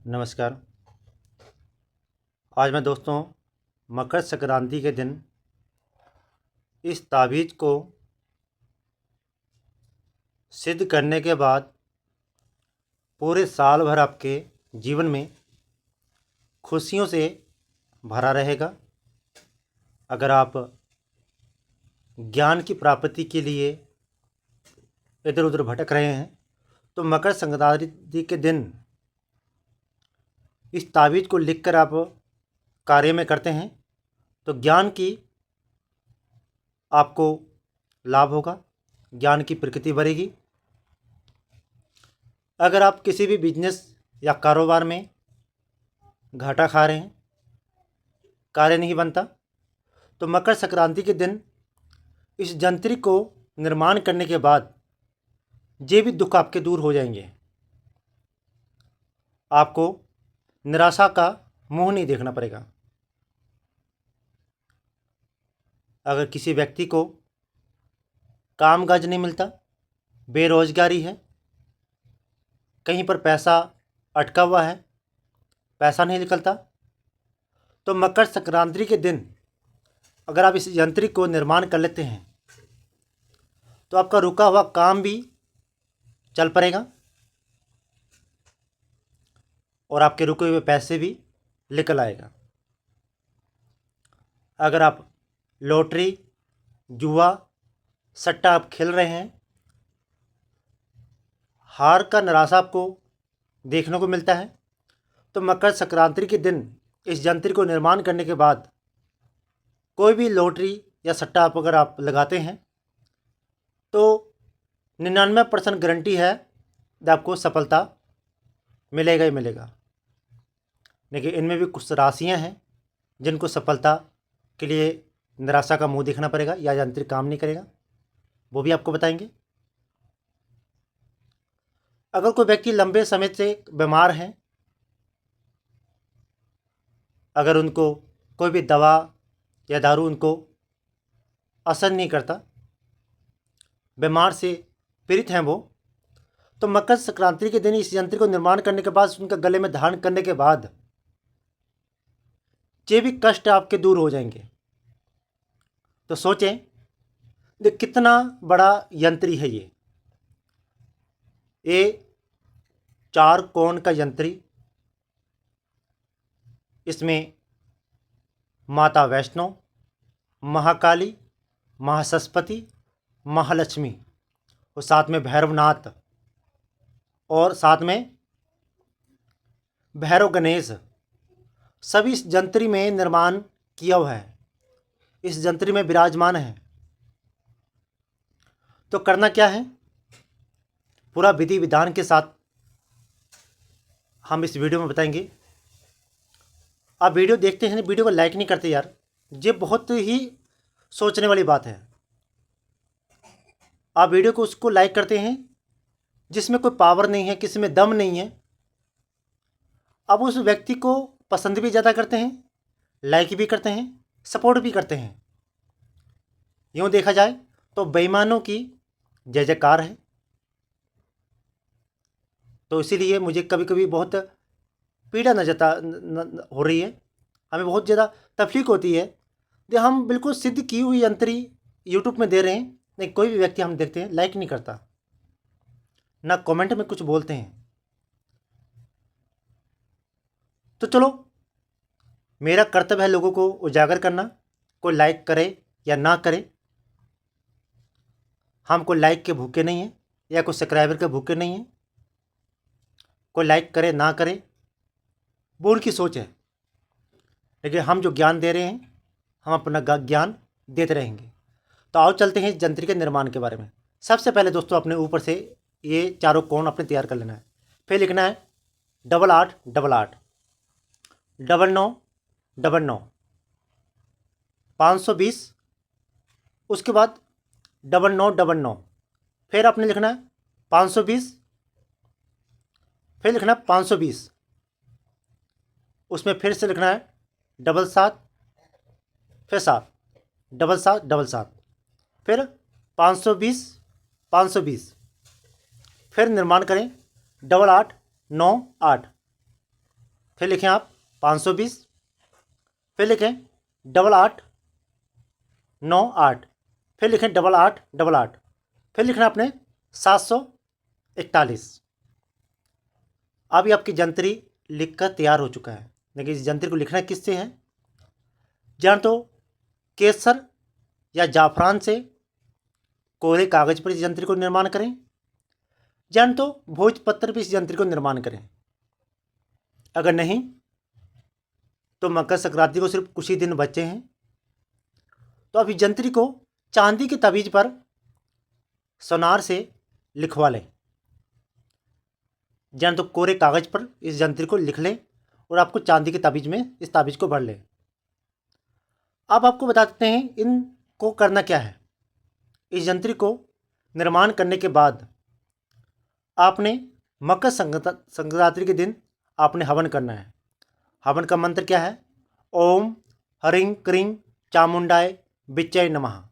नमस्कार। आज मैं दोस्तों मकर संक्रांति के दिन इस ताबीज़ को सिद्ध करने के बाद पूरे साल भर आपके जीवन में खुशियों से भरा रहेगा। अगर आप ज्ञान की प्राप्ति के लिए इधर उधर भटक रहे हैं तो मकर संक्रांति के दिन इस ताबीज़ को लिखकर आप कार्य में करते हैं तो ज्ञान की आपको लाभ होगा, ज्ञान की प्रकृति बढ़ेगी। अगर आप किसी भी बिजनेस या कारोबार में घाटा खा रहे हैं, कार्य नहीं बनता, तो मकर संक्रांति के दिन इस जंत्री को निर्माण करने के बाद ये भी दुख आपके दूर हो जाएंगे। आपको निराशा का मुंह नहीं देखना पड़ेगा। अगर किसी व्यक्ति को कामकाज नहीं मिलता, बेरोजगारी है, कहीं पर पैसा अटका हुआ है, पैसा नहीं निकलता, तो मकर संक्रांति के दिन अगर आप इस यंत्र को निर्माण कर लेते हैं तो आपका रुका हुआ काम भी चल पड़ेगा और आपके रुके हुए पैसे भी निकल आएगा। अगर आप लॉटरी, जुआ, सट्टा आप खेल रहे हैं, हार का निराशा आपको देखने को मिलता है, तो मकर संक्रांति के दिन इस यंत्र को निर्माण करने के बाद कोई भी लॉटरी या सट्टा आप अगर आप लगाते हैं तो 99% गारंटी है कि आपको सफलता मिलेगा ही मिलेगा। लेकिन इनमें भी कुछ राशियां हैं जिनको सफलता के लिए निराशा का मुंह देखना पड़ेगा या यंत्र काम नहीं करेगा, वो भी आपको बताएंगे। अगर कोई व्यक्ति लंबे समय से बीमार है, अगर उनको कोई भी दवा या दारू उनको असर नहीं करता, बीमार से पीड़ित हैं वो, तो मकर संक्रांति के दिन इस यंत्र को निर्माण करने के बाद उनका गले में धारण करने के बाद ये भी कष्ट आपके दूर हो जाएंगे। तो सोचें ये कितना बड़ा यंत्री है। ये 4 कोण का यंत्री, इसमें माता वैष्णो, महाकाली, महासरस्वती, महालक्ष्मी और साथ में भैरवनाथ और साथ में भैरव गणेश सभी इस जंत्री में निर्माण किया हुआ है, इस जंत्री में विराजमान है। तो करना क्या है, पूरा विधि विधान के साथ हम इस वीडियो में बताएंगे। आप वीडियो देखते हैं, वीडियो को लाइक नहीं करते यार, ये बहुत ही सोचने वाली बात है। आप वीडियो को उसको लाइक करते हैं जिसमें कोई पावर नहीं है, किसी में दम नहीं है। अब उस व्यक्ति को पसंद भी ज़्यादा करते हैं, लाइक भी करते हैं, सपोर्ट भी करते हैं। यूँ देखा जाए तो बेईमानों की जय जयकार है। तो इसीलिए मुझे कभी कभी बहुत पीड़ा हो रही है, हमें बहुत ज़्यादा तकलीफ होती है कि हम बिल्कुल सिद्ध की हुई यंत्री यूट्यूब में दे रहे हैं, नहीं कोई भी व्यक्ति हम देखते हैं लाइक नहीं करता, ना कमेंट में कुछ बोलते हैं। तो चलो, मेरा कर्तव्य है लोगों को उजागर करना, कोई लाइक करे या ना करे। हम कोई लाइक के भूखे नहीं हैं या कोई सब्सक्राइबर के भूखे नहीं हैं। कोई लाइक करे ना करे वो उनकी सोच है, लेकिन हम जो ज्ञान दे रहे हैं हम अपना ज्ञान देते रहेंगे। तो आओ चलते हैं इस यंत्र के निर्माण के बारे में। सबसे पहले दोस्तों अपने ऊपर से ये 4 कोण अपने तैयार कर लेना है। फिर लिखना है 88 88 99 99 520, उसके बाद 99 99, फिर आपने लिखना है 520, फिर लिखना है 520, उसमें फिर से लिखना है 77, फिर 7 77 77, फिर 520 520, फिर निर्माण करें 88 9 8, फिर लिखें आप 520, फिर लिखें 8898, फिर लिखें 8888, फिर लिखना आपने 741। अब ये आपकी जंत्री लिखकर तैयार हो चुका है। लेकिन इस जंत्री को लिखना किससे है? जान तो केसर या जाफरान से कोरे कागज पर इस जंत्री को निर्माण करें, जान तो भोजपत्र पर इस जंत्री को निर्माण करें। अगर नहीं तो मकर संक्रांति को सिर्फ कुछ ही दिन बचे हैं, तो अब इस जंत्री को चांदी की तवीज पर सोनार से लिखवा लें। जान तो कोरे कागज पर इस जंत्री को लिख लें और आपको चांदी की ताबीज में इस ताबीज को भर लें। अब आपको बता देते हैं इनको करना क्या है। इस जंत्री को निर्माण करने के बाद आपने मकर संक्रांति के दिन आपने हवन करना है। हवन का मंत्र क्या है? ओम ह्रीं क्रीं चामुंडाय विच्चय नमः।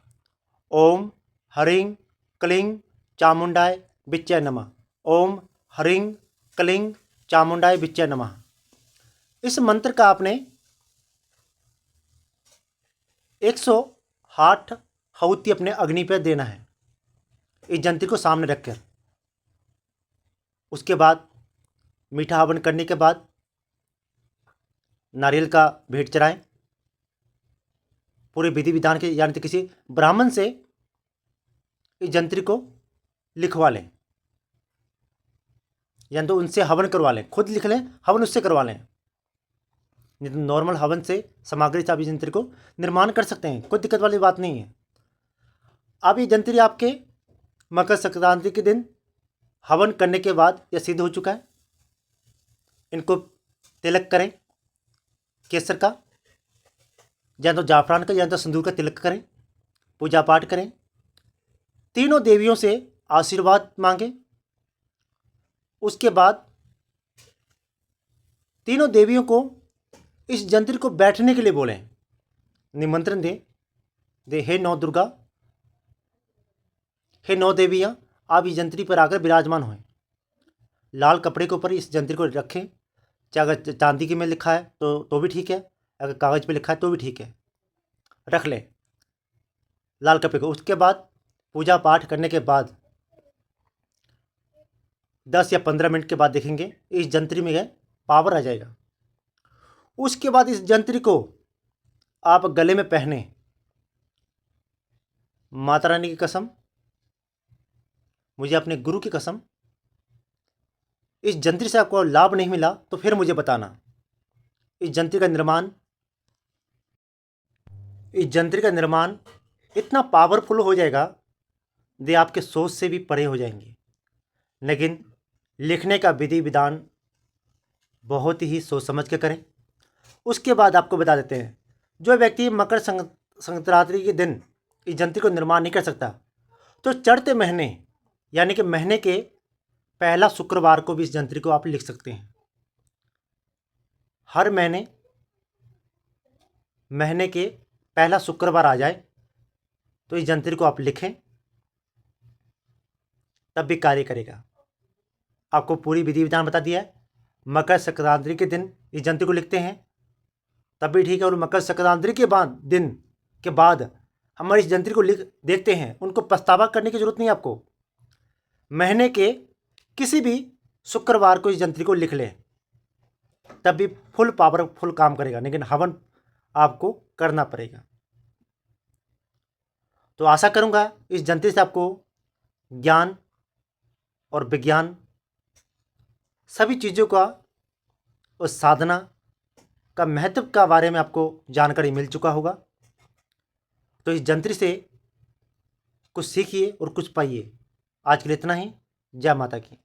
ओम ह्रीं क्लीं चामुंडाय विच्चय नमः। ओम ह्रीं क्लीं चामुंडाय विच्चय नमः। इस मंत्र का आपने 108 हवुति अपने अग्नि पर देना है, इस जंत्री को सामने रखकर। उसके बाद मीठा हवन करने के बाद नारियल का भेंट चढ़ाएं। पूरे विधि विधान के यानी किसी ब्राह्मण से इस जंत्री को लिखवा लें, यानी तो उनसे हवन करवा लें। खुद लिख लें, हवन उससे करवा लें। नहीं तो नॉर्मल हवन से सामग्री से आप इस जंत्री को निर्माण कर सकते हैं, कोई दिक्कत वाली बात नहीं है। अब ये जंत्री आपके मकर संक्रांति के दिन हवन करने के बाद यह सिद्ध हो चुका है। इनको तिलक करें केसर का, या तो जाफरान का, या तो सिंदूर का तिलक करें, पूजा पाठ करें, तीनों देवियों से आशीर्वाद मांगें। उसके बाद तीनों देवियों को इस जंत्री को बैठने के लिए बोलें, निमंत्रण दे हे नौ दुर्गा, हे नौ देवियाँ, आप इस जंत्री पर आकर विराजमान हों। लाल कपड़े के ऊपर इस जंत्री को रखें, चाहे अगर चांदी की में लिखा है तो भी ठीक है, अगर कागज़ पे लिखा है तो भी ठीक है, रख लें लाल कपड़े को। उसके बाद पूजा पाठ करने के बाद 10 या 15 मिनट के बाद देखेंगे इस जंत्री में पावर आ जाएगा। उसके बाद इस जंत्री को आप गले में पहने। माता रानी की कसम, मुझे अपने गुरु की कसम, इस जंत्री से आपको लाभ नहीं मिला तो फिर मुझे बताना। इस जंत्री का निर्माण इतना पावरफुल हो जाएगा दे आपके सोच से भी परे हो जाएंगे। लेकिन लिखने का विधि विधान बहुत ही सोच समझ के करें। उसके बाद आपको बता देते हैं, जो व्यक्ति मकर संक्रांति के दिन इस जंत्री को निर्माण नहीं कर सकता, तो चढ़ते महीने यानी कि महीने के पहला शुक्रवार को भी इस जंत्री को आप लिख सकते हैं। हर महीने के पहला शुक्रवार आ जाए तो इस जंत्री को आप लिखें, तब भी कार्य करेगा। आपको पूरी विधि विधान बता दिया है। मकर संक्रांति के दिन इस जंत्री को लिखते हैं तब भी ठीक है, और मकर संक्रांति के दिन के बाद हमारे इस जंत्री को लिख देखते हैं, उनको पछतावा करने की जरूरत नहीं। आपको महीने के किसी भी शुक्रवार को इस जंत्री को लिख लें, तब भी फुल पावरफुल काम करेगा, लेकिन हवन आपको करना पड़ेगा। तो आशा करूंगा इस जंत्री से आपको ज्ञान और विज्ञान सभी चीज़ों का और साधना का महत्व का बारे में आपको जानकारी मिल चुका होगा। तो इस जंत्री से कुछ सीखिए और कुछ पाइए। आज के लिए इतना ही। जय माता की।